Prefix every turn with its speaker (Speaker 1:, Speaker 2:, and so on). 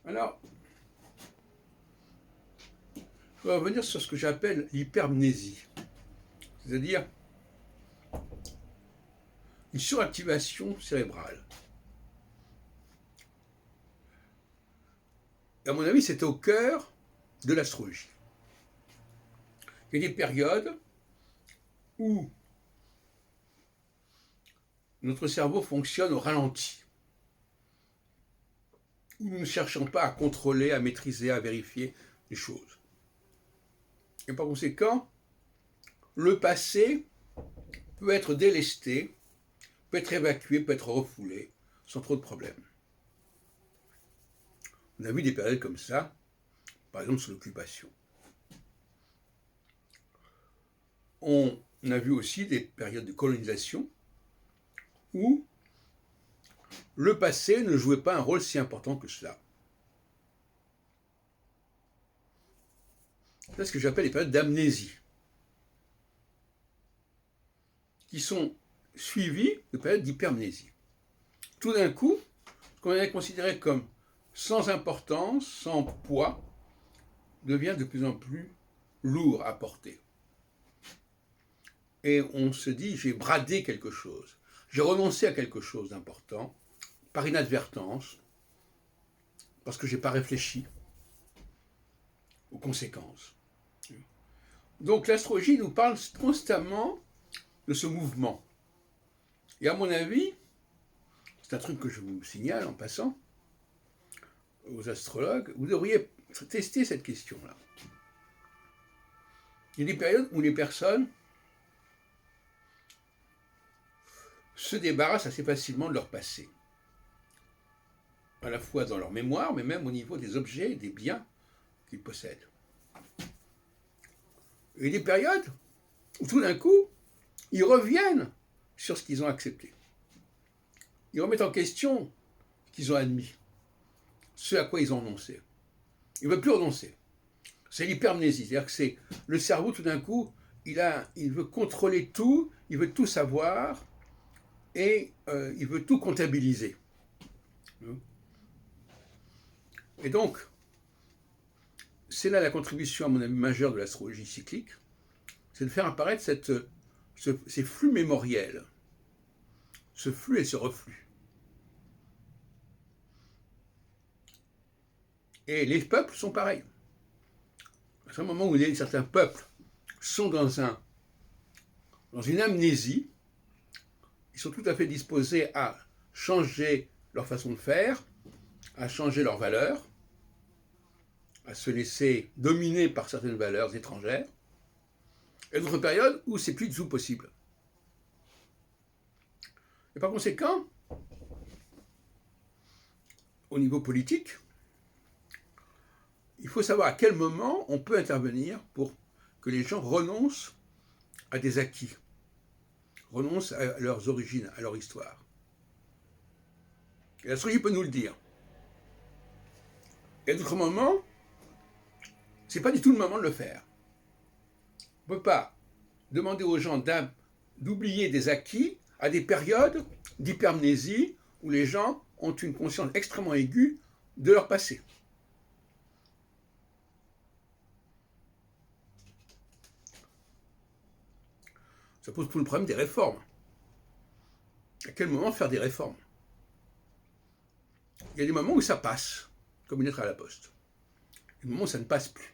Speaker 1: Alors, je vais revenir sur ce que j'appelle l'hypermnésie, c'est-à-dire une suractivation cérébrale. Et à mon avis, c'est au cœur de l'astrologie. Il y a des périodes où notre cerveau fonctionne au ralenti, où nous ne cherchons pas à contrôler, à maîtriser, à vérifier les choses. Et par conséquent, le passé peut être délesté, peut être évacué, peut être refoulé, sans trop de problèmes. On a vu des périodes comme ça, par exemple sur l'occupation. On a vu aussi des périodes de colonisation où le passé ne jouait pas un rôle si important que cela. C'est ce que j'appelle les périodes d'amnésie, qui sont suivies de périodes d'hypermnésie. Tout d'un coup, ce qu'on avait considéré comme sans importance, sans poids, devient de plus en plus lourd à porter. Et on se dit, j'ai bradé quelque chose, j'ai renoncé à quelque chose d'important, par inadvertance, parce que je n'ai pas réfléchi aux conséquences. Donc l'astrologie nous parle constamment de ce mouvement. Et à mon avis, c'est un truc que je vous signale en passant aux astrologues, vous devriez tester cette question-là. Il y a des périodes où les personnes se débarrassent assez facilement de leur passé, à la fois dans leur mémoire, mais même au niveau des objets et des biens qu'ils possèdent. Et des périodes où tout d'un coup, ils reviennent sur ce qu'ils ont accepté. Ils remettent en question ce qu'ils ont admis, ce à quoi ils ont renoncé. Ils ne veulent plus renoncer. C'est l'hypermnésie, c'est-à-dire que c'est le cerveau tout d'un coup, il veut contrôler tout, il veut tout savoir et il veut tout comptabiliser. Et donc, c'est là la contribution, à mon avis, majeure de l'astrologie cyclique, c'est de faire apparaître ces flux mémoriels, ce flux et ce reflux. Et les peuples sont pareils. À un moment où certains peuples sont dans une amnésie, ils sont tout à fait disposés à changer leur façon de faire, à changer leurs valeurs, à se laisser dominer par certaines valeurs étrangères, et d'autres périodes où c'est plus du tout possible. Et par conséquent, au niveau politique, il faut savoir à quel moment on peut intervenir pour que les gens renoncent à des acquis, renoncent à leurs origines, à leur histoire. Et l'astrologie peut nous le dire. Et à d'autres moments, ce n'est pas du tout le moment de le faire. On ne peut pas demander aux gens d'oublier des acquis à des périodes d'hypermnésie où les gens ont une conscience extrêmement aiguë de leur passé. Ça pose tout le problème des réformes. À quel moment faire des réformes? Il y a des moments où ça passe, comme une lettre à la poste. Il y a des moments où ça ne passe plus.